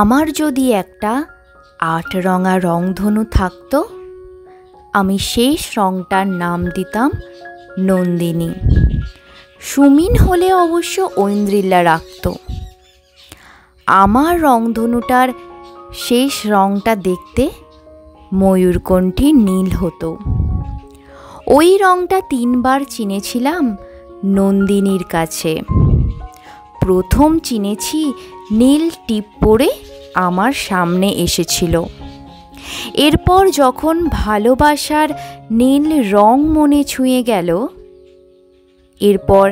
আমার যদি একটা ৮ রঙা রংধনু থাকতো, আমি শেষ রংটার নাম দিতাম নন্দিনী। সুমিন হলে অবশ্য ঐন্দ্রিল্লা রাখত। আমার রংধনুটার শেষ রংটা দেখতে ময়ূরকণ্ঠী নীল হতো। ওই রংটা ৩ বার চিনেছিলাম নন্দিনীর কাছে। প্রথম চিনেছি নীল টিপ পরে আমার সামনে এসেছিল। এরপর যখন ভালোবাসার নীল রং মনে ছুঁয়ে গেল, এরপর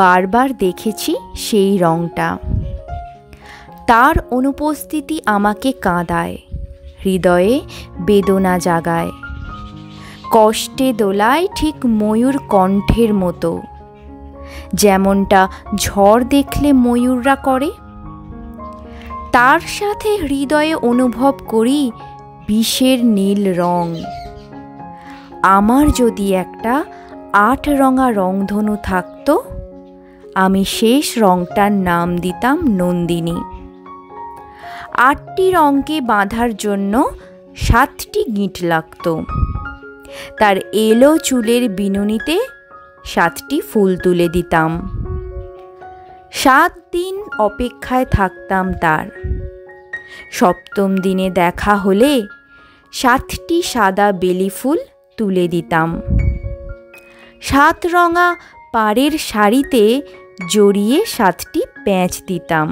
বারবার দেখেছি সেই রংটা। তার অনুপস্থিতি আমাকে কাঁদায়, হৃদয়ে বেদনা জাগায়, কষ্টে দোলায় ঠিক ময়ূর কণ্ঠের মতো, যেমনটা ঝড় দেখলে ময়ূররা করে। তার সাথে হৃদয়ে অনুভব করি বিষের নীল রং। আমার যদি একটা ৮ রঙা রংধনু থাকতো, আমি শেষ রংটার নাম দিতাম নন্দিনী। ৮টি রঙকে বাঁধার জন্য ৭টি গিঁট লাগত। তার এলো চুলের বিনুনিতে ৭টি ফুল তুলে দিতাম। ৭ দিন অপেক্ষায় থাকতাম তার। ৭ম দিনে দেখা হলে ৭টি সাদা বেলি ফুল তুলে দিতাম। ৭ রঙা পাড়ের শাড়িতে জড়িয়ে ৭টি প্যাঁচ দিতাম।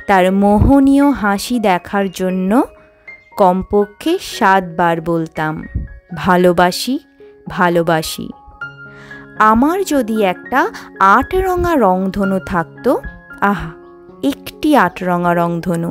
তার মোহনীয় হাসি দেখার জন্য কমপক্ষে ৭ বার বলতাম, ভালোবাসি ভালোবাসি। আমার যদি একটা ৮ রঙা রংধনু থাকতো, আহা, একটি ৮ রঙা রংধনু।